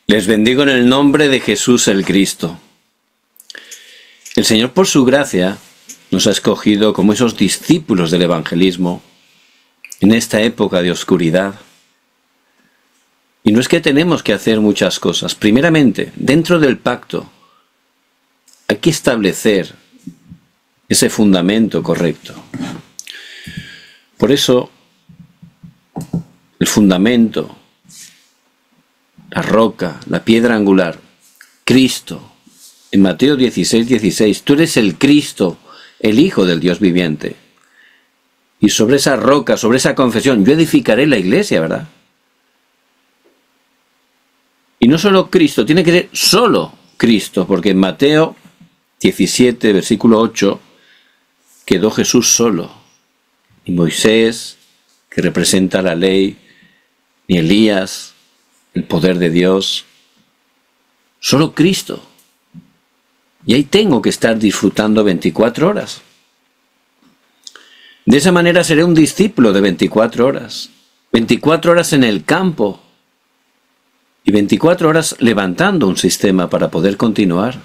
Les bendigo en el nombre de Jesús el Cristo. El Señor, por su gracia, nos ha escogido como esos discípulos del evangelismo en esta época de oscuridad. Y no es que tenemos que hacer muchas cosas. Primeramente, dentro del pacto, hay que establecer ese fundamento correcto. Por eso, el fundamento, la roca, la piedra angular, Cristo. En Mateo 16:16, tú eres el Cristo, el Hijo del Dios viviente. Y sobre esa roca, sobre esa confesión, yo edificaré la iglesia, ¿verdad? Y no solo Cristo, tiene que ser solo Cristo, porque en Mateo 17, versículo 8, quedó Jesús solo. Ni Moisés, que representa la ley, ni Elías, el poder de Dios, solo Cristo. Y ahí tengo que estar disfrutando 24 horas. De esa manera seré un discípulo de 24 horas. 24 horas en el campo. Y 24 horas levantando un sistema para poder continuar.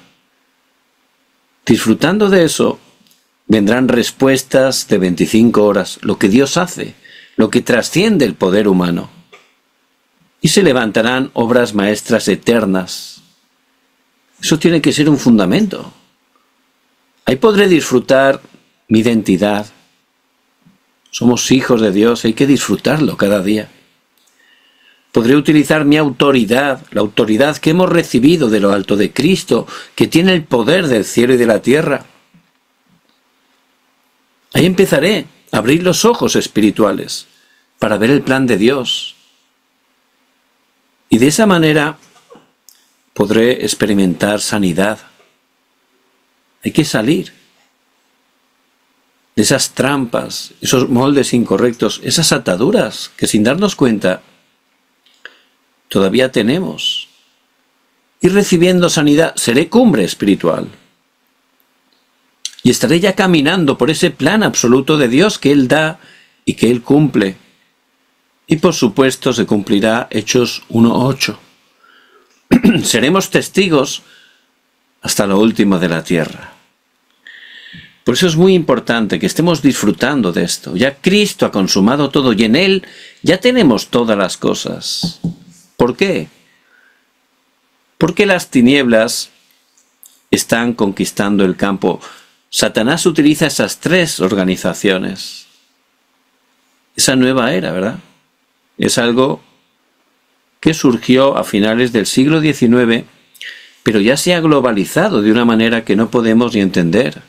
Disfrutando de eso, vendrán respuestas de 25 horas, lo que Dios hace, lo que trasciende el poder humano. Y se levantarán obras maestras eternas. Eso tiene que ser un fundamento. Ahí podré disfrutar mi identidad. Somos hijos de Dios, hay que disfrutarlo cada día. Podré utilizar mi autoridad, la autoridad que hemos recibido de lo alto de Cristo, que tiene el poder del cielo y de la tierra. Ahí empezaré a abrir los ojos espirituales para ver el plan de Dios. Y de esa manera podré experimentar sanidad. Hay que salir de esas trampas, esos moldes incorrectos, esas ataduras que sin darnos cuenta todavía tenemos. Y recibiendo sanidad seré cumbre espiritual. Y estaré ya caminando por ese plan absoluto de Dios que Él da y que Él cumple. Y por supuesto se cumplirá Hechos 1:8. Seremos testigos hasta lo último de la tierra. Por eso es muy importante que estemos disfrutando de esto. Ya Cristo ha consumado todo y en Él ya tenemos todas las cosas. ¿Por qué? Porque las tinieblas están conquistando el campo. Satanás utiliza esas tres organizaciones. Esa nueva era, ¿verdad? Es algo que surgió a finales del siglo XIX, pero ya se ha globalizado de una manera que no podemos ni entender.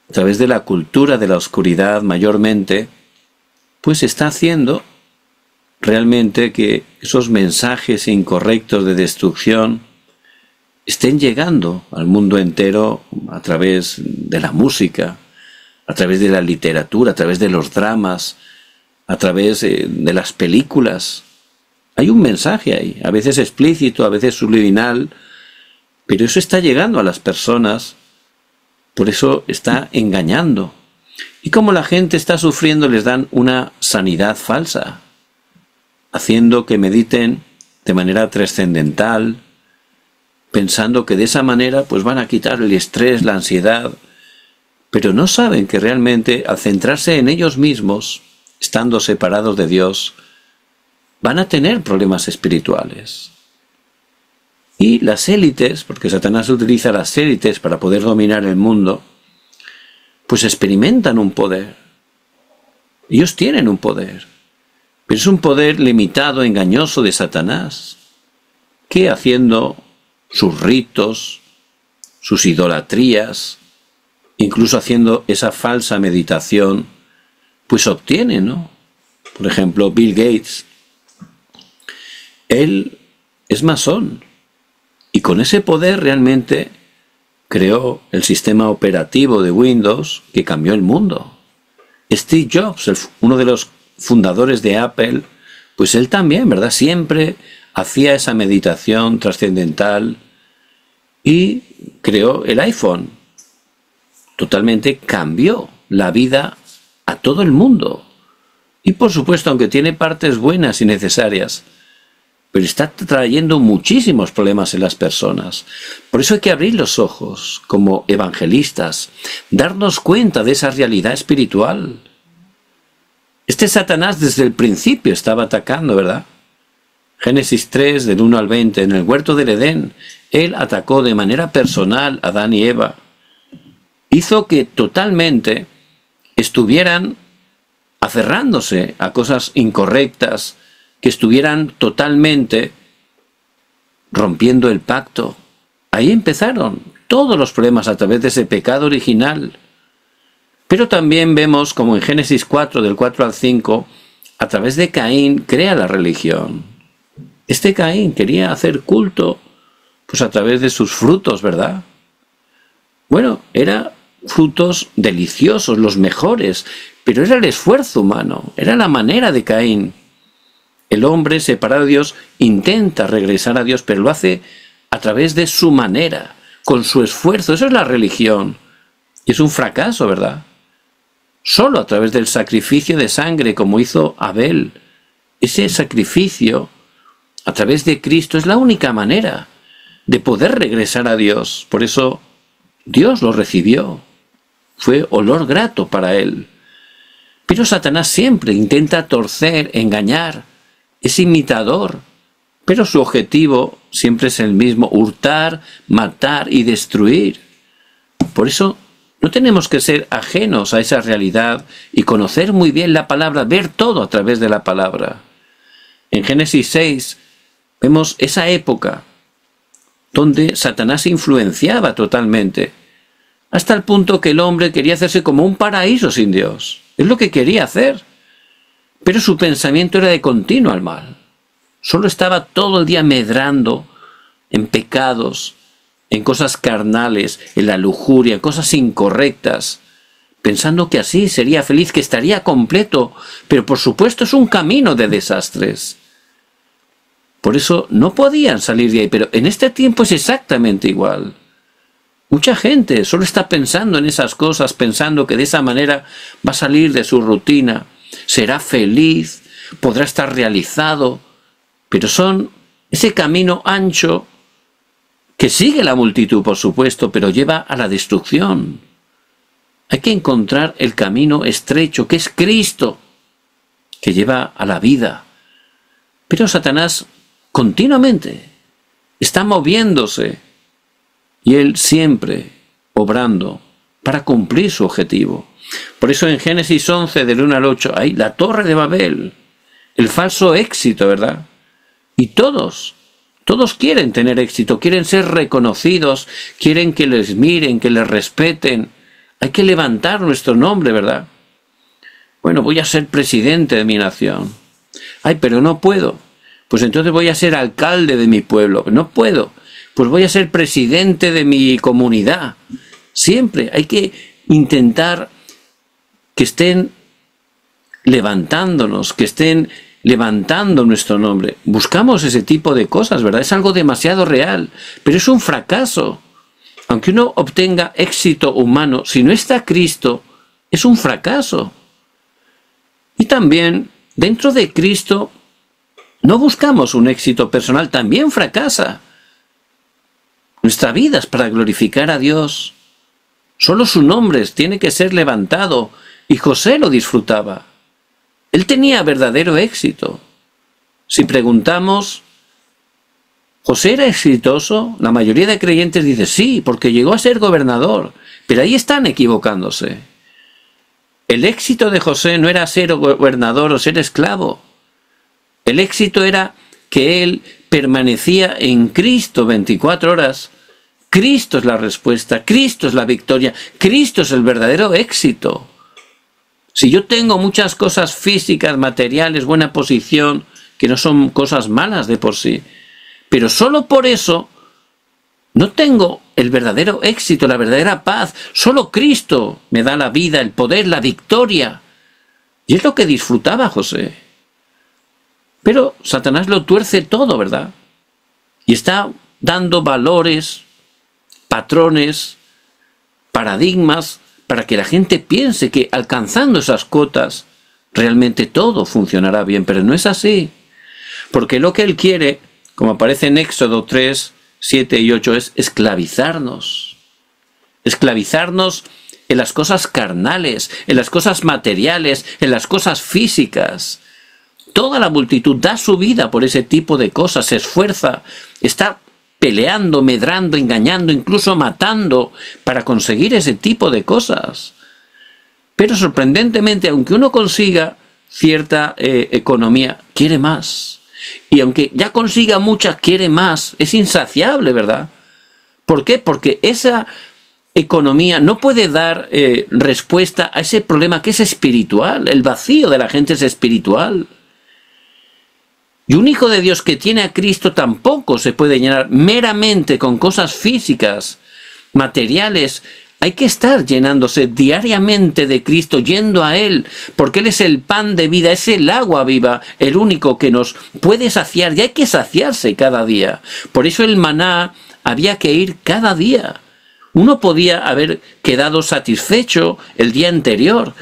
A través de la cultura de la oscuridad mayormente, pues está haciendo realmente que esos mensajes incorrectos de destrucción estén llegando al mundo entero a través de la música, a través de la literatura, a través de los dramas, a través de las películas. Hay un mensaje ahí, a veces explícito, a veces subliminal, pero eso está llegando a las personas, por eso está engañando. Y como la gente está sufriendo, les dan una sanidad falsa, haciendo que mediten de manera trascendental, pensando que de esa manera pues van a quitar el estrés, la ansiedad, pero no saben que realmente al centrarse en ellos mismos, estando separados de Dios, van a tener problemas espirituales. Y las élites, porque Satanás utiliza las élites para poder dominar el mundo, pues experimentan un poder. Ellos tienen un poder, pero es un poder limitado, engañoso de Satanás, que haciendo sus ritos, sus idolatrías, incluso haciendo esa falsa meditación, pues obtiene, ¿no? Por ejemplo, Bill Gates, él es masón y con ese poder realmente creó el sistema operativo de Windows que cambió el mundo. Steve Jobs, uno de los fundadores de Apple, pues él también, ¿verdad? Siempre hacía esa meditación trascendental y creó el iPhone. Totalmente cambió la vida a todo el mundo. Y por supuesto, aunque tiene partes buenas y necesarias, pero está trayendo muchísimos problemas en las personas. Por eso hay que abrir los ojos como evangelistas, darnos cuenta de esa realidad espiritual. Este Satanás desde el principio estaba atacando, ¿verdad? Génesis 3, del 1 al 20, en el huerto del Edén, él atacó de manera personal a Adán y Eva. Hizo que totalmente estuvieran aferrándose a cosas incorrectas, que estuvieran totalmente rompiendo el pacto. Ahí empezaron todos los problemas a través de ese pecado original. Pero también vemos como en Génesis 4, del 4 al 5, a través de Caín crea la religión. Este Caín quería hacer culto pues a través de sus frutos, ¿verdad? Bueno, eran frutos deliciosos, los mejores, pero era el esfuerzo humano, era la manera de Caín. El hombre separado de Dios intenta regresar a Dios, pero lo hace a través de su manera, con su esfuerzo. Eso es la religión. Y es un fracaso, ¿verdad? Solo a través del sacrificio de sangre, como hizo Abel. Ese sacrificio, a través de Cristo, es la única manera de poder regresar a Dios. Por eso Dios lo recibió. Fue olor grato para él. Pero Satanás siempre intenta torcer, engañar. Es imitador, pero su objetivo siempre es el mismo: hurtar, matar y destruir. Por eso no tenemos que ser ajenos a esa realidad y conocer muy bien la palabra, ver todo a través de la palabra. En Génesis 6 vemos esa época donde Satanás influenciaba totalmente, hasta el punto que el hombre quería hacerse como un paraíso sin Dios. Es lo que quería hacer. Pero su pensamiento era de continuo al mal. Solo estaba todo el día medrando en pecados, en cosas carnales, en la lujuria, en cosas incorrectas, pensando que así sería feliz, que estaría completo. Pero por supuesto es un camino de desastres. Por eso no podían salir de ahí, pero en este tiempo es exactamente igual. Mucha gente solo está pensando en esas cosas, pensando que de esa manera va a salir de su rutina, será feliz, podrá estar realizado, pero son ese camino ancho que sigue la multitud, por supuesto, pero lleva a la destrucción. Hay que encontrar el camino estrecho, que es Cristo, que lleva a la vida. Pero Satanás continuamente está moviéndose y él siempre obrando para cumplir su objetivo. Por eso en Génesis 11, del 1 al 8, hay la Torre de Babel, el falso éxito, ¿verdad? Y todos quieren tener éxito, quieren ser reconocidos, quieren que les miren, que les respeten. Hay que levantar nuestro nombre, ¿verdad? Bueno, voy a ser presidente de mi nación. Ay, pero no puedo. Pues entonces voy a ser alcalde de mi pueblo. No puedo. Pues voy a ser presidente de mi comunidad. Siempre hay que intentar que estén levantándonos, que estén levantando nuestro nombre. Buscamos ese tipo de cosas, ¿verdad? Es algo demasiado real, pero es un fracaso. Aunque uno obtenga éxito humano, si no está Cristo, es un fracaso. Y también, dentro de Cristo, no buscamos un éxito personal, también fracasa. Nuestra vida es para glorificar a Dios. Solo su nombre tiene que ser levantado, y José lo disfrutaba. Él tenía verdadero éxito. Si preguntamos, ¿José era exitoso? La mayoría de creyentes dice sí, porque llegó a ser gobernador. Pero ahí están equivocándose. El éxito de José no era ser gobernador o ser esclavo. El éxito era que él permanecía en Cristo 24 horas. Cristo es la respuesta, Cristo es la victoria, Cristo es el verdadero éxito. Si yo tengo muchas cosas físicas, materiales, buena posición, que no son cosas malas de por sí, pero solo por eso no tengo el verdadero éxito, la verdadera paz. Solo Cristo me da la vida, el poder, la victoria. Y es lo que disfrutaba José. Pero Satanás lo tuerce todo, ¿verdad? Y está dando valores, patrones, paradigmas, para que la gente piense que alcanzando esas cotas realmente todo funcionará bien, pero no es así. Porque lo que Él quiere, como aparece en Éxodo 3, 7 y 8, es esclavizarnos. Esclavizarnos en las cosas carnales, en las cosas materiales, en las cosas físicas. Toda la multitud da su vida por ese tipo de cosas, se esfuerza, está peleando, medrando, engañando, incluso matando para conseguir ese tipo de cosas. Pero sorprendentemente, aunque uno consiga cierta economía, quiere más. Y aunque ya consiga mucha, quiere más. Es insaciable, ¿verdad? ¿Por qué? Porque esa economía no puede dar respuesta a ese problema que es espiritual. El vacío de la gente es espiritual. Y un hijo de Dios que tiene a Cristo tampoco se puede llenar meramente con cosas físicas, materiales. Hay que estar llenándose diariamente de Cristo, yendo a Él, porque Él es el pan de vida, es el agua viva, el único que nos puede saciar, y hay que saciarse cada día. Por eso el maná había que ir cada día. Uno podía haber quedado satisfecho el día anterior,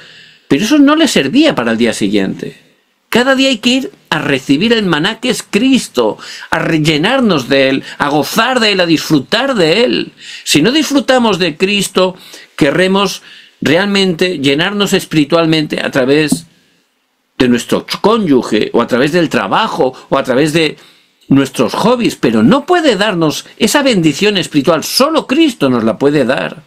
pero eso no le servía para el día siguiente. Cada día hay que ir a recibir el maná que es Cristo, a rellenarnos de Él, a gozar de Él, a disfrutar de Él. Si no disfrutamos de Cristo, querremos realmente llenarnos espiritualmente a través de nuestro cónyuge, o a través del trabajo, o a través de nuestros hobbies, pero no puede darnos esa bendición espiritual, solo Cristo nos la puede dar.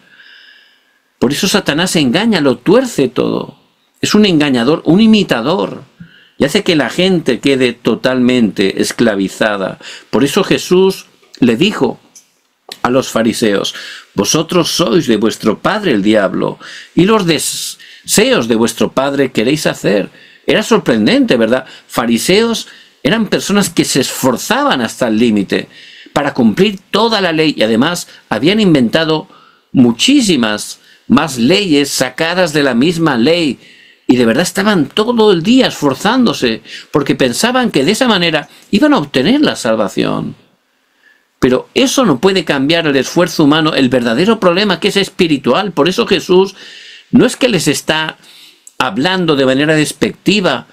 Por eso Satanás engaña, lo tuerce todo. Es un engañador, un imitador. Y hace que la gente quede totalmente esclavizada. Por eso Jesús le dijo a los fariseos: vosotros sois de vuestro padre el diablo, y los deseos de vuestro padre queréis hacer. Era sorprendente, ¿verdad? Fariseos eran personas que se esforzaban hasta el límite para cumplir toda la ley, y además habían inventado muchísimas más leyes sacadas de la misma ley. Y de verdad estaban todo el día esforzándose, porque pensaban que de esa manera iban a obtener la salvación. Pero eso no puede cambiar el esfuerzo humano, el verdadero problema que es espiritual. Por eso Jesús no es que les está hablando de manera despectiva,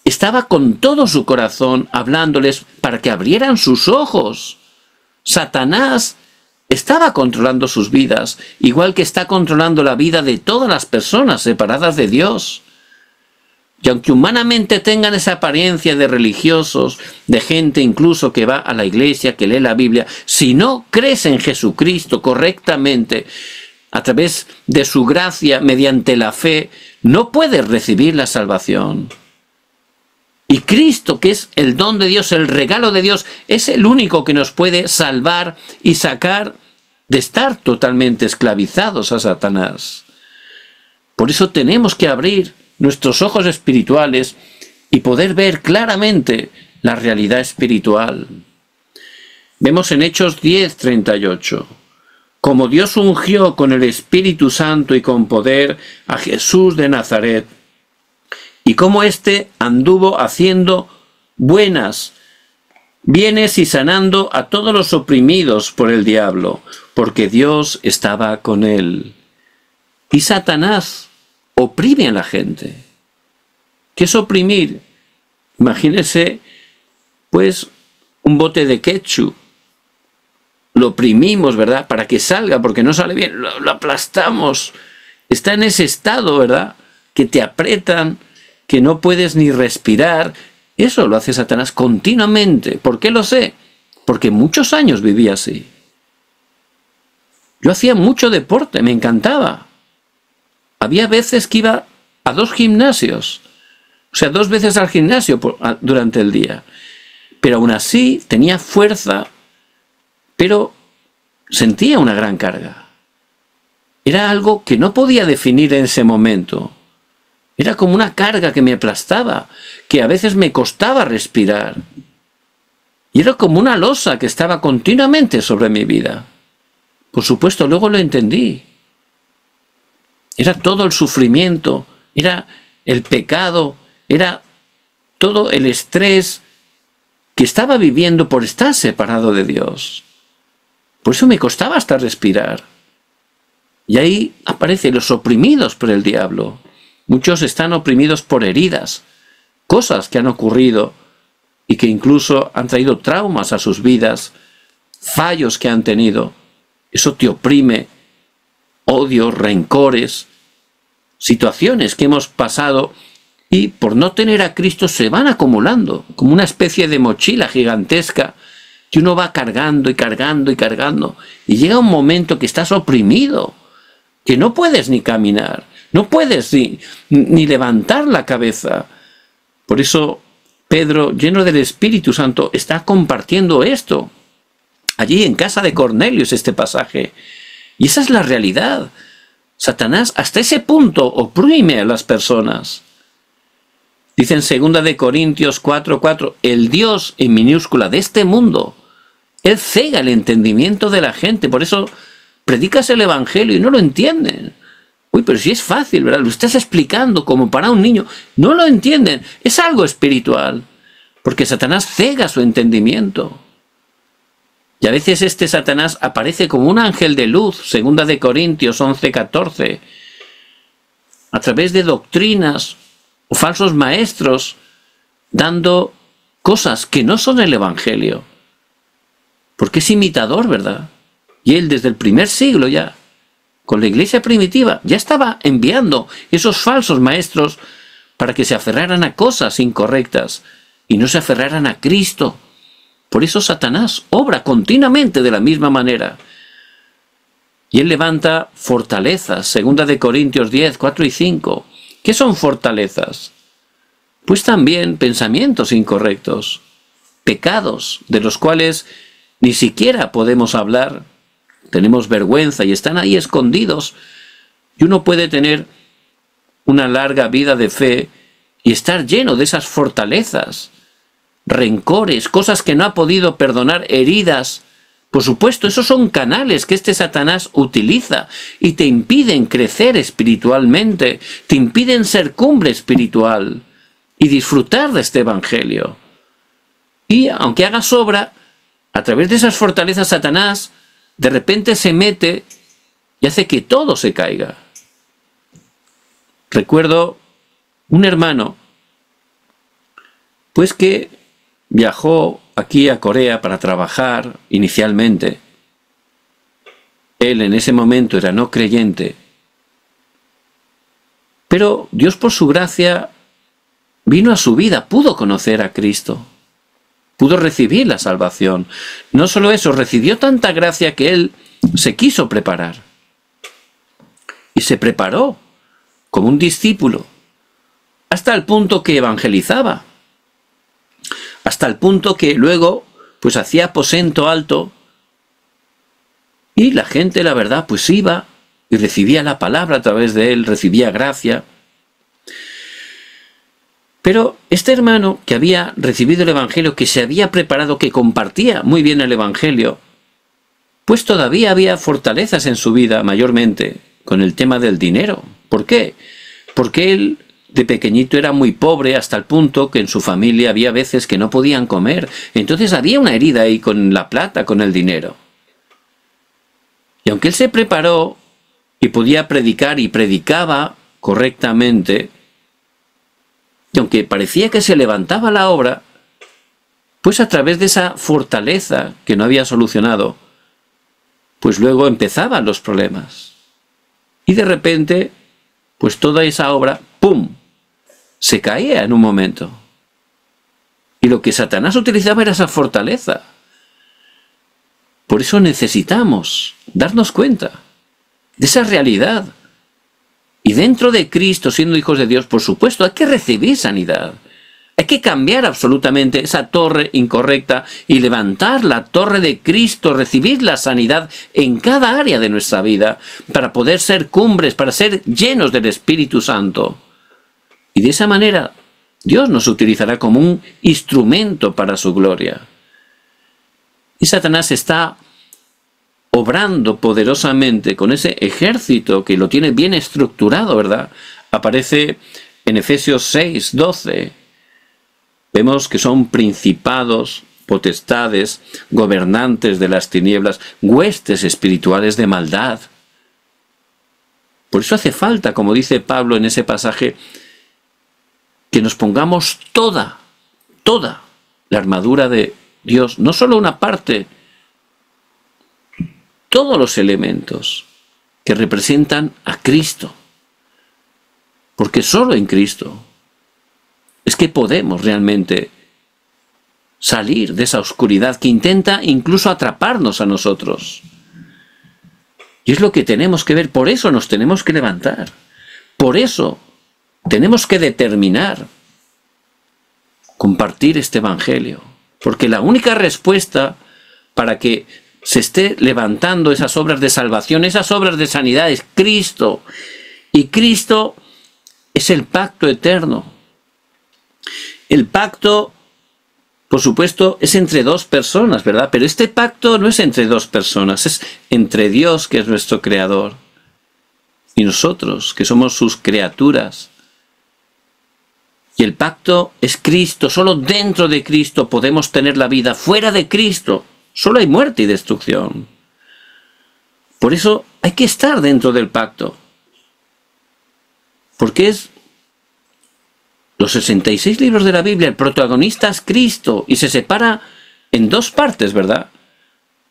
estaba con todo su corazón hablándoles para que abrieran sus ojos. Satanás estaba controlando sus vidas, igual que está controlando la vida de todas las personas separadas de Dios. Y aunque humanamente tengan esa apariencia de religiosos, de gente incluso que va a la iglesia, que lee la Biblia, si no crees en Jesucristo correctamente, a través de su gracia, mediante la fe, no puedes recibir la salvación. Y Cristo, que es el don de Dios, el regalo de Dios, es el único que nos puede salvar y sacar de estar totalmente esclavizados a Satanás. Por eso tenemos que abrir nuestros ojos espirituales y poder ver claramente la realidad espiritual. Vemos en Hechos 10:38, como Dios ungió con el Espíritu Santo y con poder a Jesús de Nazaret, y cómo éste anduvo haciendo buenas bienes y sanando a todos los oprimidos por el diablo, porque Dios estaba con él. Y Satanás oprime a la gente. ¿Qué es oprimir? Imagínense, pues, un bote de ketchup. Lo oprimimos, ¿verdad? Para que salga, porque no sale bien. Lo aplastamos. Está en ese estado, ¿verdad? Que te apretan, que no puedes ni respirar. Eso lo hace Satanás continuamente. ¿Por qué lo sé? Porque muchos años viví así. Yo hacía mucho deporte, me encantaba. Había veces que iba a 2 gimnasios. O sea, 2 veces al gimnasio durante el día. Pero aún así tenía fuerza, pero sentía una gran carga. Era algo que no podía definir en ese momento. Era como una carga que me aplastaba, que a veces me costaba respirar. Y era como una losa que estaba continuamente sobre mi vida. Por supuesto, luego lo entendí. Era todo el sufrimiento, era el pecado, era todo el estrés que estaba viviendo por estar separado de Dios. Por eso me costaba hasta respirar. Y ahí aparecen los oprimidos por el diablo. Muchos están oprimidos por heridas, cosas que han ocurrido y que incluso han traído traumas a sus vidas, fallos que han tenido. Eso te oprime, odios, rencores, situaciones que hemos pasado y por no tener a Cristo se van acumulando, como una especie de mochila gigantesca que uno va cargando y cargando y cargando. Y llega un momento que estás oprimido, que no puedes ni caminar, no puedes ni levantar la cabeza. Por eso Pedro, lleno del Espíritu Santo, está compartiendo esto. Allí en casa de Cornelio es este pasaje. Y esa es la realidad. Satanás hasta ese punto oprime a las personas. Dice en 2 de Corintios 4:4, el Dios en minúscula de este mundo, Él cega el entendimiento de la gente. Por eso predicas el Evangelio y no lo entienden. Uy, pero si es fácil, ¿verdad? Lo estás explicando como para un niño. No lo entienden. Es algo espiritual. Porque Satanás cega su entendimiento. Y a veces este Satanás aparece como un ángel de luz, 2 de Corintios 11:14, a través de doctrinas o falsos maestros, dando cosas que no son el Evangelio. Porque es imitador, ¿verdad? Y él desde el primer siglo ya, con la iglesia primitiva, ya estaba enviando esos falsos maestros para que se aferraran a cosas incorrectas y no se aferraran a Cristo. Por eso Satanás obra continuamente de la misma manera. Y él levanta fortalezas, 2 de Corintios 10, 4 y 5. ¿Qué son fortalezas? Pues también pensamientos incorrectos, pecados de los cuales ni siquiera podemos hablar, tenemos vergüenza y están ahí escondidos. Y uno puede tener una larga vida de fe y estar lleno de esas fortalezas, rencores, cosas que no ha podido perdonar, heridas. Por supuesto, esos son canales que este Satanás utiliza y te impiden crecer espiritualmente, te impiden ser cumbre espiritual y disfrutar de este Evangelio. Y aunque hagas obra, a través de esas fortalezas Satanás de repente se mete y hace que todo se caiga. Recuerdo un hermano, pues que viajó aquí a Corea para trabajar inicialmente. Él en ese momento era no creyente, pero Dios por su gracia vino a su vida, pudo conocer a Cristo, pudo recibir la salvación. No solo eso, recibió tanta gracia que él se quiso preparar. Y se preparó como un discípulo, hasta el punto que evangelizaba, hasta el punto que luego pues hacía aposento alto y la gente, la verdad, pues iba y recibía la palabra a través de él, recibía gracia. Pero este hermano que había recibido el Evangelio, que se había preparado, que compartía muy bien el Evangelio, pues todavía había fortalezas en su vida, mayormente, con el tema del dinero. ¿Por qué? Porque él de pequeñito era muy pobre hasta el punto que en su familia había veces que no podían comer. Entonces había una herida ahí con la plata, con el dinero. Y aunque él se preparó y podía predicar y predicaba correctamente, y aunque parecía que se levantaba la obra, pues a través de esa fortaleza que no había solucionado, pues luego empezaban los problemas. Y de repente, pues toda esa obra, ¡pum!, se caía en un momento. Y lo que Satanás utilizaba era esa fortaleza. Por eso necesitamos darnos cuenta de esa realidad. Y dentro de Cristo, siendo hijos de Dios, por supuesto, hay que recibir sanidad. Hay que cambiar absolutamente esa torre incorrecta y levantar la torre de Cristo, recibir la sanidad en cada área de nuestra vida para poder ser cumbres, para ser llenos del Espíritu Santo. Y de esa manera Dios nos utilizará como un instrumento para su gloria. Y Satanás está obrando poderosamente con ese ejército que lo tiene bien estructurado, ¿verdad? Aparece en Efesios 6, 12. Vemos que son principados, potestades, gobernantes de las tinieblas, huestes espirituales de maldad. Por eso hace falta, como dice Pablo en ese pasaje, que nos pongamos toda la armadura de Dios, no solo una parte, todos los elementos que representan a Cristo. Porque solo en Cristo es que podemos realmente salir de esa oscuridad que intenta incluso atraparnos a nosotros. Y es lo que tenemos que ver, por eso nos tenemos que levantar. Por eso tenemos que determinar compartir este evangelio. Porque la única respuesta para que se esté levantando esas obras de salvación, esas obras de sanidad, es Cristo. Y Cristo es el pacto eterno. El pacto, por supuesto, es entre dos personas, ¿verdad? Pero este pacto no es entre dos personas, es entre Dios, que es nuestro creador, y nosotros, que somos sus criaturas. Y el pacto es Cristo. Solo dentro de Cristo podemos tener la vida. Fuera de Cristo solo hay muerte y destrucción. Por eso hay que estar dentro del pacto. Porque es los 66 libros de la Biblia, el protagonista es Cristo y se separa en dos partes, ¿verdad?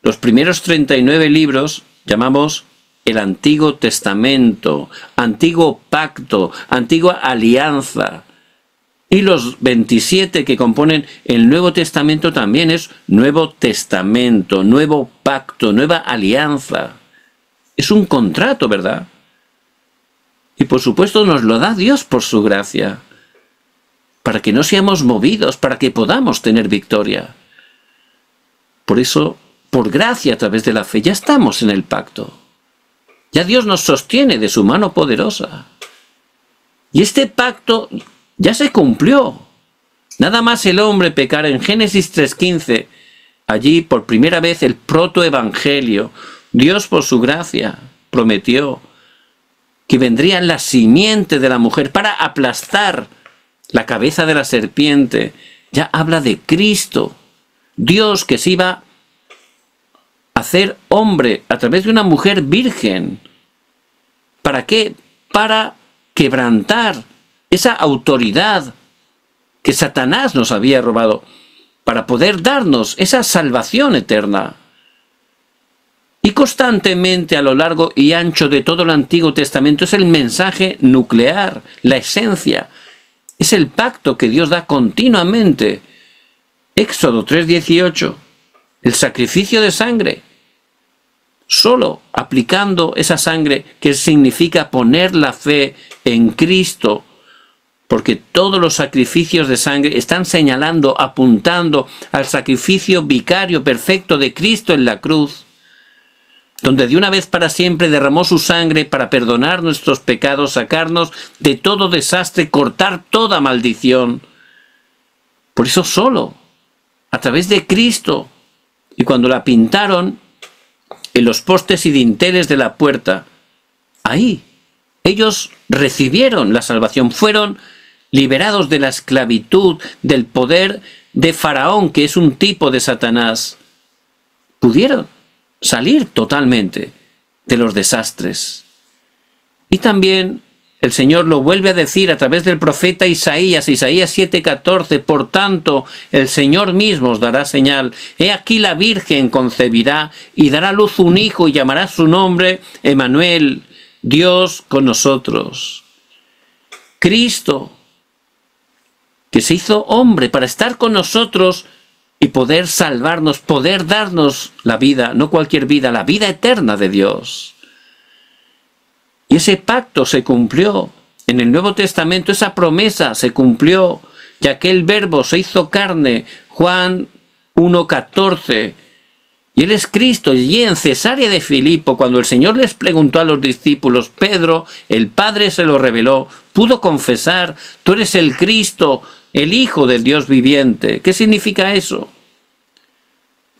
Los primeros 39 libros llamamos el Antiguo Testamento, Antiguo Pacto, Antigua Alianza. Y los 27 que componen el Nuevo Testamento también es Nuevo Testamento, Nuevo Pacto, Nueva Alianza. Es un contrato, ¿verdad? Y por supuesto nos lo da Dios por su gracia, para que no seamos movidos, para que podamos tener victoria. Por eso, por gracia a través de la fe, ya estamos en el pacto. Ya Dios nos sostiene de su mano poderosa. Y este pacto ya se cumplió. Nada más el hombre pecar en Génesis 3:15, allí por primera vez el protoevangelio, Dios por su gracia prometió que vendría la simiente de la mujer para aplastar la cabeza de la serpiente. Ya habla de Cristo, Dios que se iba a hacer hombre a través de una mujer virgen. ¿Para qué? Para quebrantar esa autoridad que Satanás nos había robado, para poder darnos esa salvación eterna. Y constantemente a lo largo y ancho de todo el Antiguo Testamento es el mensaje nuclear, la esencia. Es el pacto que Dios da continuamente. Éxodo 3:18, el sacrificio de sangre. Solo aplicando esa sangre, que significa poner la fe en Cristo, porque todos los sacrificios de sangre están señalando, apuntando al sacrificio vicario perfecto de Cristo en la cruz, donde de una vez para siempre derramó su sangre para perdonar nuestros pecados, sacarnos de todo desastre, cortar toda maldición. Por eso solo, a través de Cristo. Y cuando la pintaron en los postes y dinteles de la puerta, ahí ellos recibieron la salvación, fueron liberados de la esclavitud, del poder de Faraón, que es un tipo de Satanás. Pudieron salir totalmente de los desastres. Y también el Señor lo vuelve a decir a través del profeta Isaías, Isaías 7:14, por tanto, el Señor mismo os dará señal. He aquí la Virgen concebirá y dará a luz un hijo y llamará su nombre Emmanuel, Dios con nosotros. Cristo, que se hizo hombre para estar con nosotros y poder salvarnos, poder darnos la vida, no cualquier vida, la vida eterna de Dios. Y ese pacto se cumplió. En el Nuevo Testamento esa promesa se cumplió, ya que el Verbo se hizo carne, Juan 1:14. Y Él es Cristo. Y en Cesarea de Filipo, cuando el Señor les preguntó a los discípulos, Pedro, el Padre se lo reveló, pudo confesar, tú eres el Cristo, el Hijo del Dios viviente. ¿Qué significa eso?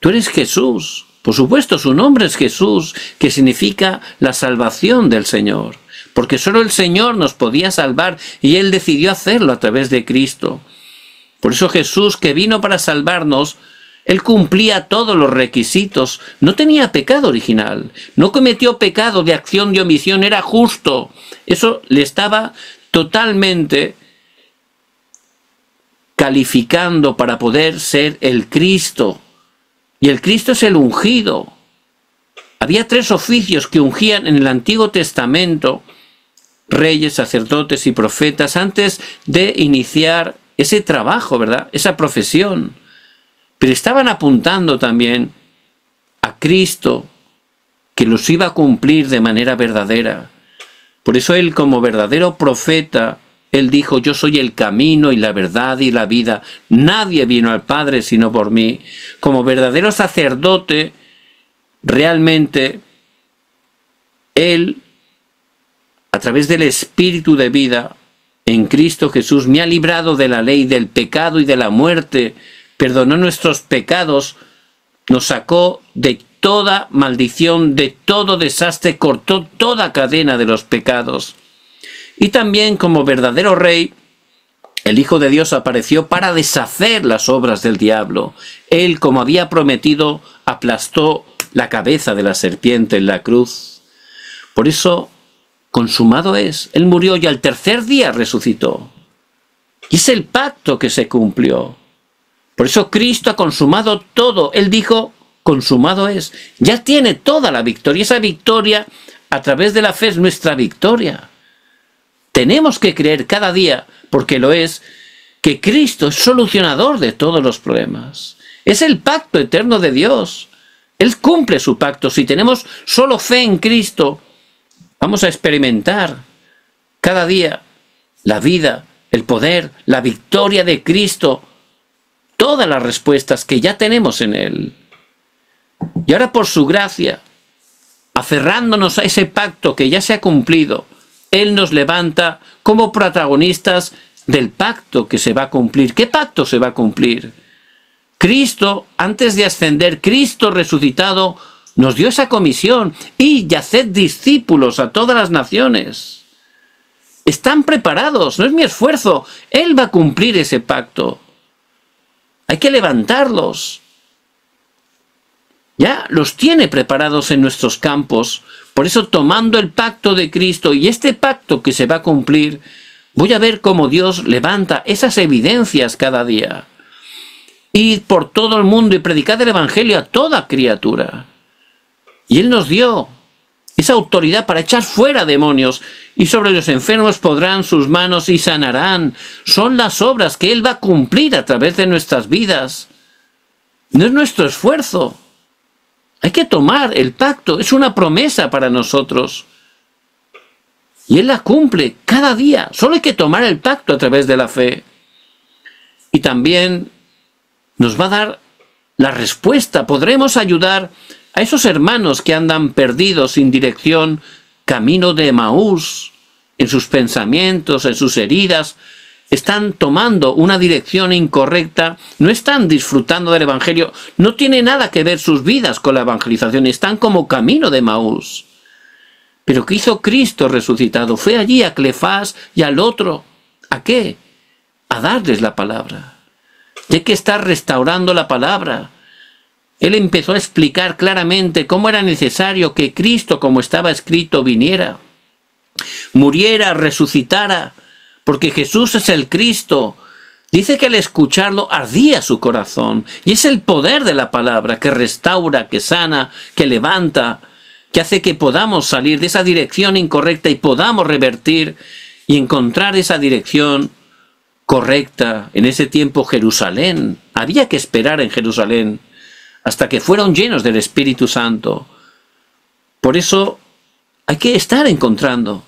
Tú eres Jesús. Por supuesto, su nombre es Jesús, que significa la salvación del Señor. Porque solo el Señor nos podía salvar y Él decidió hacerlo a través de Cristo. Por eso Jesús, que vino para salvarnos, Él cumplía todos los requisitos. No tenía pecado original. No cometió pecado de acción, de omisión. Era justo. Eso le estaba totalmente calificando para poder ser el Cristo. Y el Cristo es el ungido. Había 3 oficios que ungían en el Antiguo Testamento, reyes, sacerdotes y profetas, antes de iniciar ese trabajo, ¿verdad? Esa profesión. Pero estaban apuntando también a Cristo, que los iba a cumplir de manera verdadera. Por eso él, como verdadero profeta, él dijo: yo soy el camino y la verdad y la vida. Nadie vino al Padre sino por mí. Como verdadero sacerdote, realmente él, a través del Espíritu de vida en Cristo Jesús, me ha librado de la ley, del pecado y de la muerte, perdonó nuestros pecados, nos sacó de toda maldición, de todo desastre, cortó toda cadena de los pecados. Y también, como verdadero rey, el Hijo de Dios apareció para deshacer las obras del diablo. Él, como había prometido, aplastó la cabeza de la serpiente en la cruz. Por eso, consumado es. Él murió y al tercer día resucitó. Y es el pacto que se cumplió. Por eso Cristo ha consumado todo. Él dijo: consumado es. Ya tiene toda la victoria. Esa victoria, a través de la fe, es nuestra victoria. Tenemos que creer cada día, porque lo es, que Cristo es solucionador de todos los problemas. Es el pacto eterno de Dios. Él cumple su pacto. Si tenemos solo fe en Cristo, vamos a experimentar cada día la vida, el poder, la victoria de Cristo, todas las respuestas que ya tenemos en Él. Y ahora, por su gracia, aferrándonos a ese pacto que ya se ha cumplido, Él nos levanta como protagonistas del pacto que se va a cumplir. ¿Qué pacto se va a cumplir? Cristo, antes de ascender, Cristo resucitado, nos dio esa comisión: y haced discípulos a todas las naciones. Están preparados, no es mi esfuerzo. Él va a cumplir ese pacto. Hay que levantarlos. Ya los tiene preparados en nuestros campos. Por eso, tomando el pacto de Cristo y este pacto que se va a cumplir, voy a ver cómo Dios levanta esas evidencias cada día. Id por todo el mundo y predicad el Evangelio a toda criatura. Y Él nos dio esa autoridad para echar fuera demonios, y sobre los enfermos podrán sus manos y sanarán. Son las obras que Él va a cumplir a través de nuestras vidas. No es nuestro esfuerzo. Hay que tomar el pacto, es una promesa para nosotros. Y Él la cumple cada día. Solo hay que tomar el pacto a través de la fe. Y también nos va a dar la respuesta. Podremos ayudar a esos hermanos que andan perdidos, sin dirección, camino de Emaús, en sus pensamientos, en sus heridas. Están tomando una dirección incorrecta, no están disfrutando del Evangelio, no tiene nada que ver sus vidas con la evangelización, están como camino de Emaús. Pero ¿qué hizo Cristo resucitado? Fue allí a Cleofás y al otro. ¿A qué? A darles la palabra. Y hay que estar restaurando la palabra. Él empezó a explicar claramente cómo era necesario que Cristo, como estaba escrito, viniera, muriera, resucitara, porque Jesús es el Cristo. Dice que al escucharlo ardía su corazón. Y es el poder de la palabra que restaura, que sana, que levanta, que hace que podamos salir de esa dirección incorrecta y podamos revertir y encontrar esa dirección correcta. En ese tiempo Jerusalén, había que esperar en Jerusalén hasta que fueron llenos del Espíritu Santo. Por eso hay que estar encontrando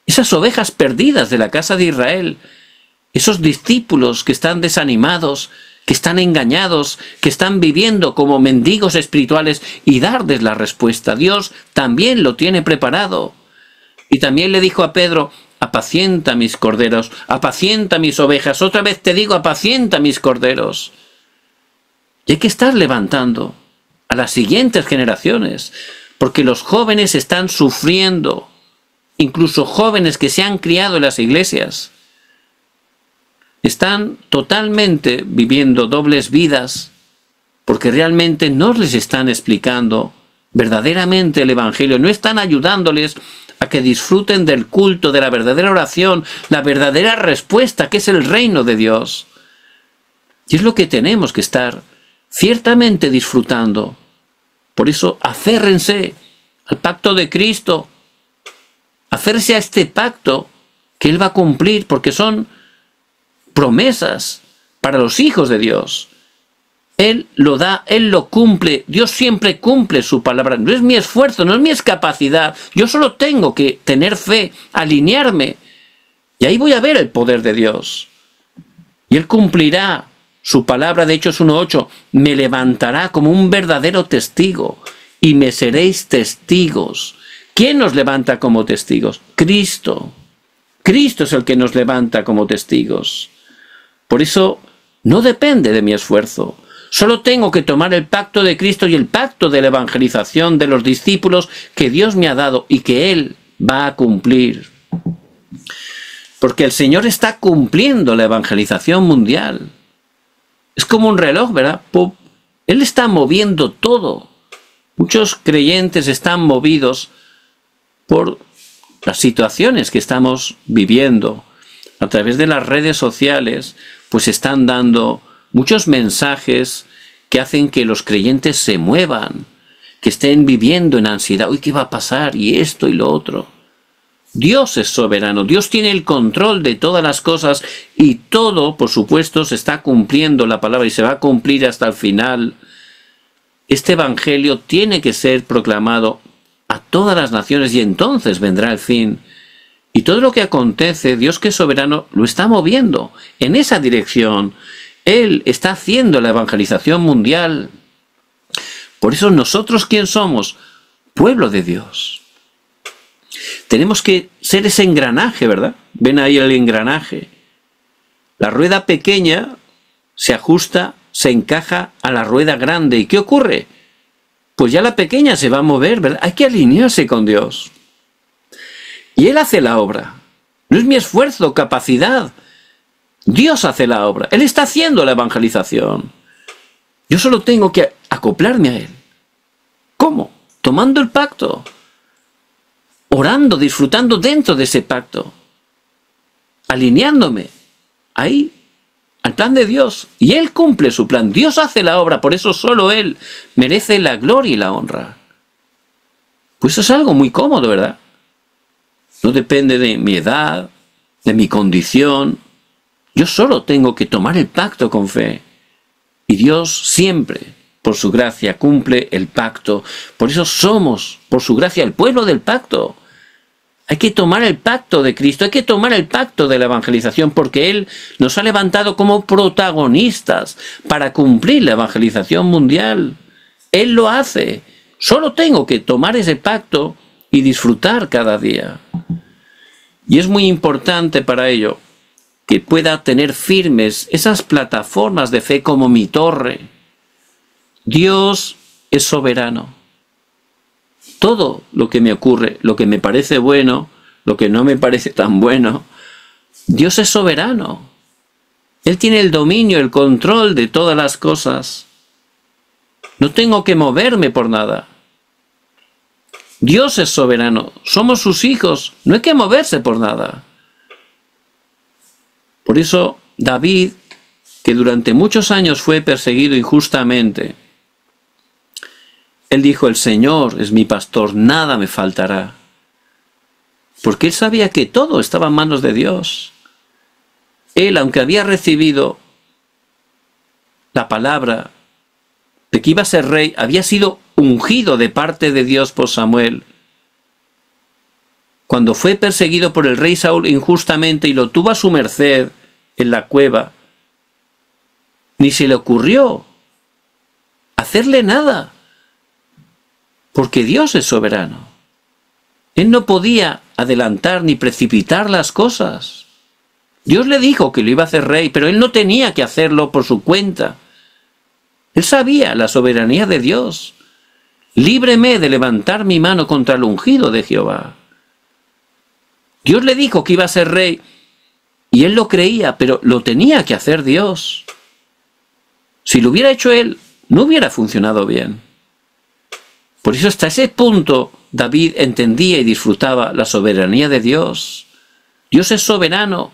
esas ovejas perdidas de la casa de Israel, esos discípulos que están desanimados, que están engañados, que están viviendo como mendigos espirituales, y darles la respuesta. Dios también lo tiene preparado. Y también le dijo a Pedro: apacienta mis corderos, apacienta mis ovejas. Otra vez te digo, apacienta mis corderos. Y hay que estar levantando a las siguientes generaciones, porque los jóvenes están sufriendo, incluso jóvenes que se han criado en las iglesias. Están totalmente viviendo dobles vidas, porque realmente no les están explicando verdaderamente el Evangelio, no están ayudándoles a que disfruten del culto, de la verdadera oración, la verdadera respuesta, que es el reino de Dios. Y es lo que tenemos que estar ciertamente disfrutando. Por eso, aférrense al pacto de Cristo. Aférrense a este pacto que Él va a cumplir, porque son promesas para los hijos de Dios. Él lo da, Él lo cumple. Dios siempre cumple su palabra. No es mi esfuerzo, no es mi capacidad. Yo solo tengo que tener fe, alinearme. Y ahí voy a ver el poder de Dios. Y Él cumplirá su palabra de Hechos 1:8. Me levantará como un verdadero testigo y me seréis testigos. ¿Quién nos levanta como testigos? Cristo. Cristo es el que nos levanta como testigos. Por eso no depende de mi esfuerzo. Solo tengo que tomar el pacto de Cristo y el pacto de la evangelización de los discípulos que Dios me ha dado y que Él va a cumplir. Porque el Señor está cumpliendo la evangelización mundial. Es como un reloj, ¿verdad? ¡Pum! Él está moviendo todo. Muchos creyentes están movidos por las situaciones que estamos viviendo. A través de las redes sociales, pues están dando muchos mensajes que hacen que los creyentes se muevan, que estén viviendo en ansiedad. Uy, ¿qué va a pasar? Y esto y lo otro. Dios es soberano, Dios tiene el control de todas las cosas y todo, por supuesto, se está cumpliendo la palabra y se va a cumplir hasta el final. Este evangelio tiene que ser proclamado a todas las naciones y entonces vendrá el fin. Y todo lo que acontece, Dios que es soberano, lo está moviendo en esa dirección. Él está haciendo la evangelización mundial. Por eso nosotros, ¿quién somos? Pueblo de Dios. Tenemos que ser ese engranaje, ¿verdad? Ven ahí el engranaje. La rueda pequeña se ajusta, se encaja a la rueda grande. ¿Y qué ocurre? Pues ya la pequeña se va a mover, ¿verdad? Hay que alinearse con Dios. Y Él hace la obra. No es mi esfuerzo, capacidad. Dios hace la obra. Él está haciendo la evangelización. Yo solo tengo que acoplarme a Él. ¿Cómo? Tomando el pacto. Orando, disfrutando dentro de ese pacto. Alineándome. Ahí, al plan de Dios. Y Él cumple su plan. Dios hace la obra. Por eso solo Él merece la gloria y la honra. Pues eso es algo muy cómodo, ¿verdad? No depende de mi edad, de mi condición. Yo solo tengo que tomar el pacto con fe. Y Dios siempre, por su gracia, cumple el pacto. Por eso somos, por su gracia, el pueblo del pacto. Hay que tomar el pacto de Cristo, hay que tomar el pacto de la evangelización, porque Él nos ha levantado como protagonistas para cumplir la evangelización mundial. Él lo hace. Solo tengo que tomar ese pacto y disfrutar cada día. Y es muy importante para ello que pueda tener firmes esas plataformas de fe como mi torre. Dios es soberano. Todo lo que me ocurre, lo que me parece bueno, lo que no me parece tan bueno, Dios es soberano. Él tiene el dominio, el control de todas las cosas. No tengo que moverme por nada. Dios es soberano, somos sus hijos, no hay que moverse por nada. Por eso David, que durante muchos años fue perseguido injustamente, él dijo: el Señor es mi pastor, nada me faltará. Porque él sabía que todo estaba en manos de Dios. Él, aunque había recibido la palabra de que iba a ser rey, había sido ungido de parte de Dios por Samuel. Cuando fue perseguido por el rey Saúl injustamente y lo tuvo a su merced en la cueva, ni se le ocurrió hacerle nada, porque Dios es soberano. Él no podía adelantar ni precipitar las cosas. Dios le dijo que lo iba a hacer rey, pero él no tenía que hacerlo por su cuenta. Él sabía la soberanía de Dios. Líbreme de levantar mi mano contra el ungido de Jehová. Dios le dijo que iba a ser rey y él lo creía, pero lo tenía que hacer Dios. Si lo hubiera hecho él, no hubiera funcionado bien. Por eso hasta ese punto David entendía y disfrutaba la soberanía de Dios. Dios es soberano,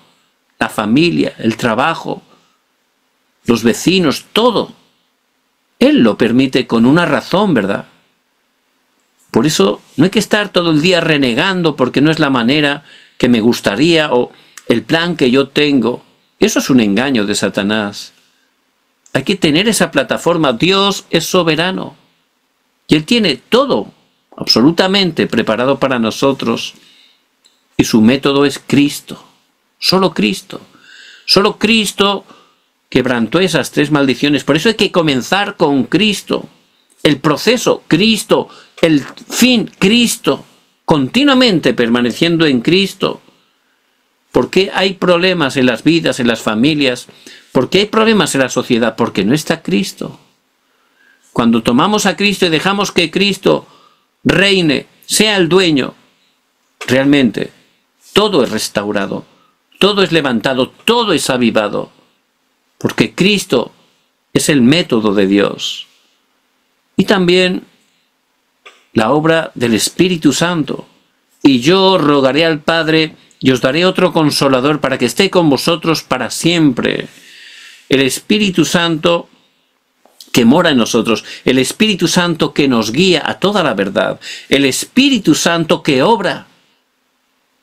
la familia, el trabajo, los vecinos, todo. Él lo permite con una razón, ¿verdad? Por eso no hay que estar todo el día renegando porque no es la manera que me gustaría o el plan que yo tengo. Eso es un engaño de Satanás. Hay que tener esa plataforma. Dios es soberano. Y Él tiene todo, absolutamente preparado para nosotros. Y su método es Cristo. Solo Cristo. Solo Cristo quebrantó esas 3 maldiciones. Por eso hay que comenzar con Cristo. El proceso, Cristo. El fin, Cristo. Continuamente permaneciendo en Cristo. ¿Por qué hay problemas en las vidas, en las familias? ¿Por qué hay problemas en la sociedad? Porque no está Cristo. Cuando tomamos a Cristo y dejamos que Cristo reine, sea el dueño, realmente todo es restaurado, todo es levantado, todo es avivado. Porque Cristo es el método de Dios. Y también la obra del Espíritu Santo. Y yo rogaré al Padre y os daré otro Consolador para que esté con vosotros para siempre. El Espíritu Santo que mora en nosotros, el Espíritu Santo que nos guía a toda la verdad, el Espíritu Santo que obra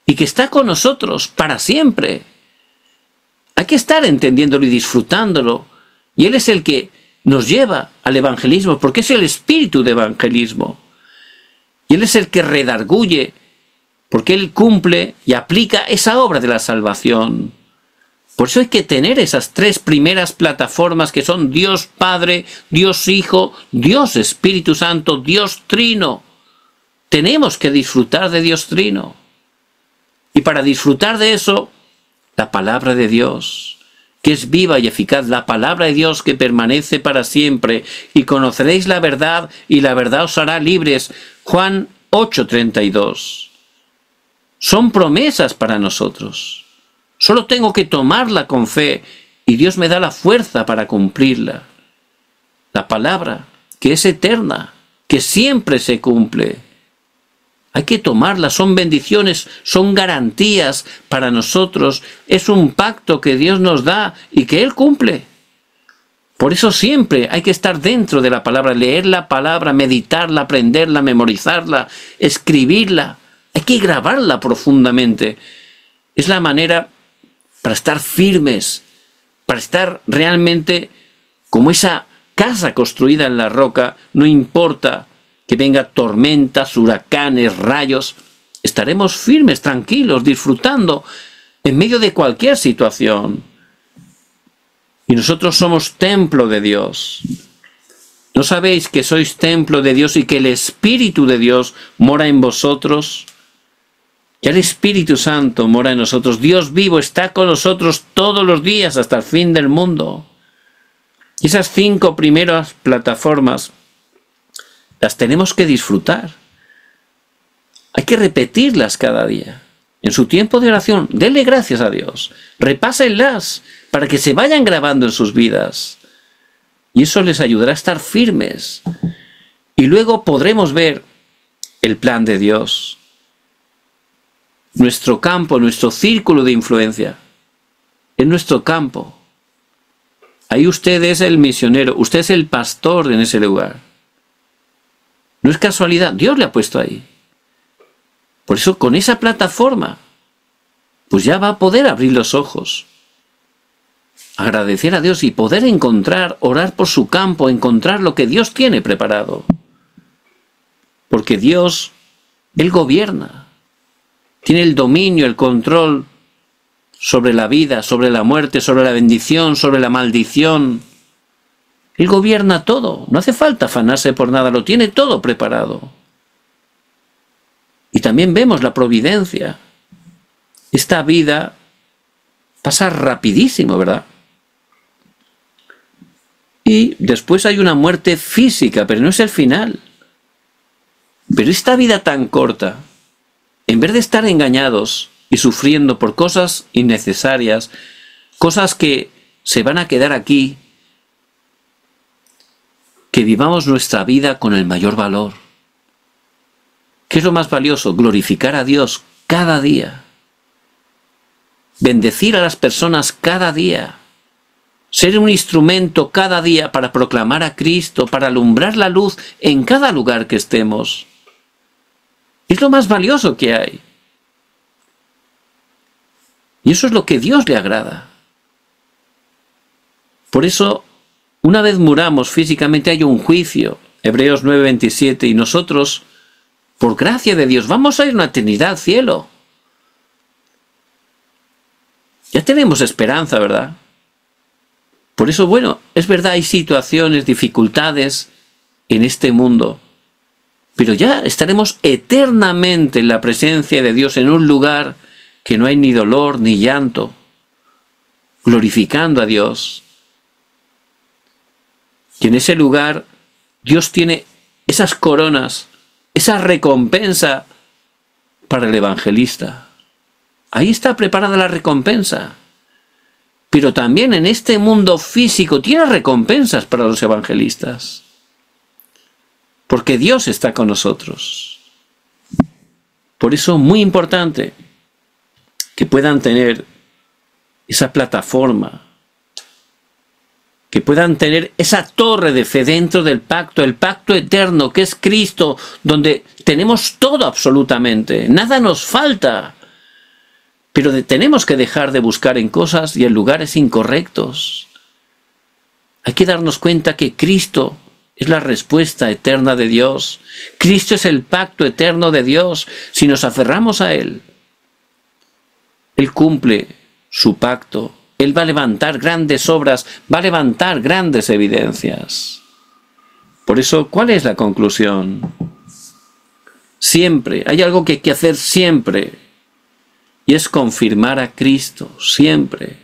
y que está con nosotros para siempre. Hay que estar entendiéndolo y disfrutándolo. Y Él es el que nos lleva al evangelismo, porque es el espíritu de evangelismo. Y Él es el que redarguye, porque Él cumple y aplica esa obra de la salvación. Por eso hay que tener esas 3 primeras plataformas que son Dios Padre, Dios Hijo, Dios Espíritu Santo, Dios Trino. Tenemos que disfrutar de Dios Trino. Y para disfrutar de eso, la palabra de Dios, que es viva y eficaz, la palabra de Dios que permanece para siempre, y conoceréis la verdad, y la verdad os hará libres. Juan 8:32. Son promesas para nosotros. Solo tengo que tomarla con fe, y Dios me da la fuerza para cumplirla. La palabra, que es eterna, que siempre se cumple. Hay que tomarla, son bendiciones, son garantías para nosotros. Es un pacto que Dios nos da y que Él cumple. Por eso siempre hay que estar dentro de la palabra, leer la palabra, meditarla, aprenderla, memorizarla, escribirla. Hay que grabarla profundamente. Es la manera para estar firmes, para estar realmente como esa casa construida en la roca, no importa que venga tormentas, huracanes, rayos, estaremos firmes, tranquilos, disfrutando en medio de cualquier situación. Y nosotros somos templo de Dios. ¿No sabéis que sois templo de Dios y que el Espíritu de Dios mora en vosotros? Ya el Espíritu Santo mora en nosotros. Dios vivo está con nosotros todos los días hasta el fin del mundo. Y esas 5 primeras plataformas las tenemos que disfrutar. Hay que repetirlas cada día. En su tiempo de oración, denle gracias a Dios. Repásenlas para que se vayan grabando en sus vidas. Y eso les ayudará a estar firmes. Y luego podremos ver el plan de Dios. Nuestro campo, nuestro círculo de influencia. Es nuestro campo. Ahí usted es el misionero, usted es el pastor en ese lugar. No es casualidad, Dios le ha puesto ahí. Por eso con esa plataforma, pues ya va a poder abrir los ojos, agradecer a Dios y poder encontrar, orar por su campo, encontrar lo que Dios tiene preparado. Porque Dios, Él gobierna, tiene el dominio, el control sobre la vida, sobre la muerte, sobre la bendición, sobre la maldición. Él gobierna todo, no hace falta afanarse por nada, lo tiene todo preparado. Y también vemos la providencia. Esta vida pasa rapidísimo, ¿verdad? Y después hay una muerte física, pero no es el final. Pero esta vida tan corta, en vez de estar engañados y sufriendo por cosas innecesarias, cosas que se van a quedar aquí, que vivamos nuestra vida con el mayor valor. ¿Qué es lo más valioso? Glorificar a Dios cada día. Bendecir a las personas cada día. Ser un instrumento cada día para proclamar a Cristo, para alumbrar la luz en cada lugar que estemos. Es lo más valioso que hay. Y eso es lo que a Dios le agrada. Por eso, una vez muramos físicamente hay un juicio, Hebreos 9:27, y nosotros, por gracia de Dios, vamos a ir a una eternidad al cielo. Ya tenemos esperanza, ¿verdad? Por eso, bueno, es verdad, hay situaciones, dificultades en este mundo, pero ya estaremos eternamente en la presencia de Dios, en un lugar que no hay ni dolor ni llanto, glorificando a Dios. Y en ese lugar Dios tiene esas coronas, esa recompensa para el evangelista. Ahí está preparada la recompensa. Pero también en este mundo físico tiene recompensas para los evangelistas. Porque Dios está con nosotros. Por eso muy importante que puedan tener esa plataforma, que puedan tener esa torre de fe dentro del pacto, el pacto eterno que es Cristo, donde tenemos todo absolutamente, nada nos falta. Pero tenemos que dejar de buscar en cosas y en lugares incorrectos. Hay que darnos cuenta que Cristo es la respuesta eterna de Dios. Cristo es el pacto eterno de Dios. Si nos aferramos a Él, Él cumple su pacto. Él va a levantar grandes obras, va a levantar grandes evidencias. Por eso, ¿cuál es la conclusión? Siempre, hay algo que hay que hacer siempre. Y es confirmar a Cristo, siempre.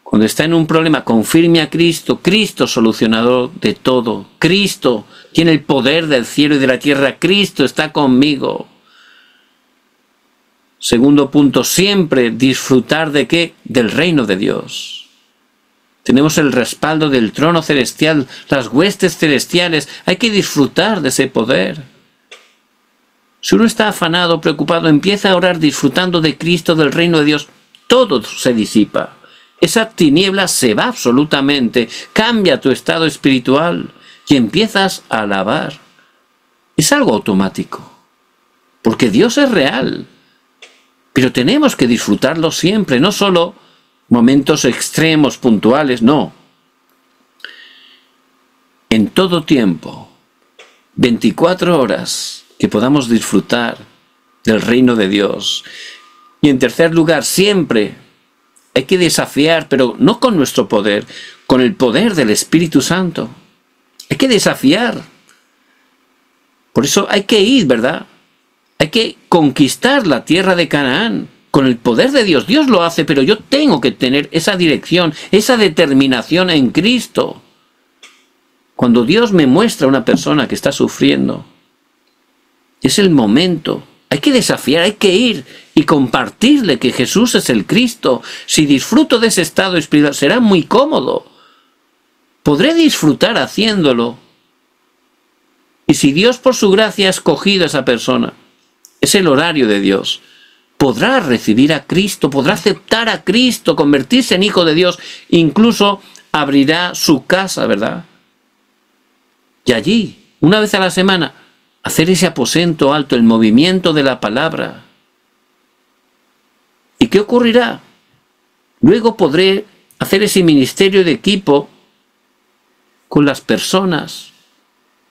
Cuando está en un problema, confirme a Cristo. Cristo solucionador de todo. Cristo tiene el poder del cielo y de la tierra. Cristo está conmigo. Segundo punto, siempre disfrutar ¿de qué? Del reino de Dios. Tenemos el respaldo del trono celestial, las huestes celestiales. Hay que disfrutar de ese poder. Si uno está afanado, preocupado, empieza a orar disfrutando de Cristo, del reino de Dios, todo se disipa. Esa tiniebla se va absolutamente, cambia tu estado espiritual y empiezas a alabar. Es algo automático, porque Dios es real, pero tenemos que disfrutarlo siempre, no solo momentos extremos, puntuales, no. En todo tiempo, 24 horas, que podamos disfrutar del reino de Dios. Y en tercer lugar, siempre hay que desafiar, pero no con nuestro poder, con el poder del Espíritu Santo. Hay que desafiar. Por eso hay que ir, ¿verdad? Hay que conquistar la tierra de Canaán con el poder de Dios. Dios lo hace, pero yo tengo que tener esa dirección, esa determinación en Cristo. Cuando Dios me muestra a una persona que está sufriendo, es el momento. Hay que desafiar, hay que ir y compartirle que Jesús es el Cristo. Si disfruto de ese estado espiritual, será muy cómodo. Podré disfrutar haciéndolo. Y si Dios por su gracia ha escogido a esa persona, es el horario de Dios, podrá recibir a Cristo, podrá aceptar a Cristo, convertirse en hijo de Dios, incluso abrirá su casa, ¿verdad? Y allí, una vez a la semana, hacer ese aposento alto, el movimiento de la palabra. ¿Y qué ocurrirá? Luego podré hacer ese ministerio de equipo con las personas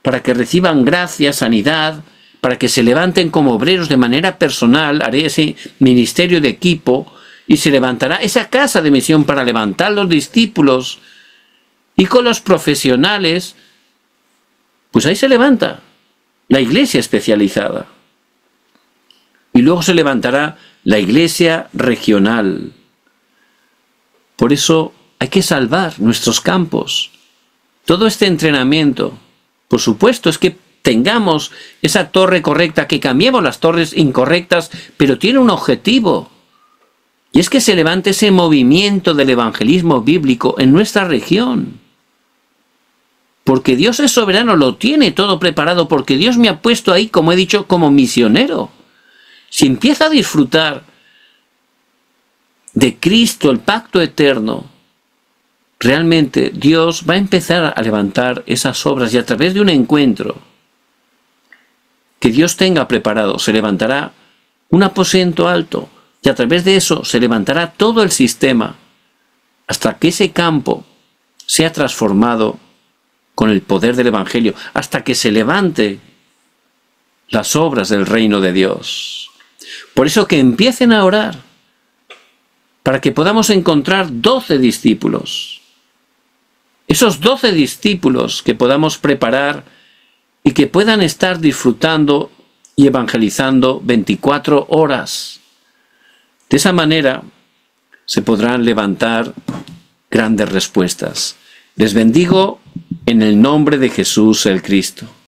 para que reciban gracia, sanidad, para que se levanten como obreros de manera personal. Haré ese ministerio de equipo y se levantará esa casa de misión para levantar los discípulos. Y con los profesionales, pues ahí se levanta la iglesia especializada. Y luego se levantará la iglesia regional. Por eso hay que salvar nuestros campos. Todo este entrenamiento, por supuesto, es que tengamos esa torre correcta, que cambiemos las torres incorrectas, pero tiene un objetivo. Y es que se levante ese movimiento del evangelismo bíblico en nuestra región. porque Dios es soberano, lo tiene todo preparado, porque Dios me ha puesto ahí, como he dicho, como misionero. Si empiezo a disfrutar de Cristo, el pacto eterno, realmente Dios va a empezar a levantar esas obras y a través de un encuentro que Dios tenga preparado, se levantará un aposento alto y a través de eso se levantará todo el sistema hasta que ese campo sea transformado con el poder del Evangelio, hasta que se levante las obras del reino de Dios. Por eso que empiecen a orar, para que podamos encontrar 12 discípulos. Esos 12 discípulos que podamos preparar y que puedan estar disfrutando y evangelizando 24 horas. De esa manera se podrán levantar grandes respuestas. Les bendigo en el nombre de Jesús el Cristo.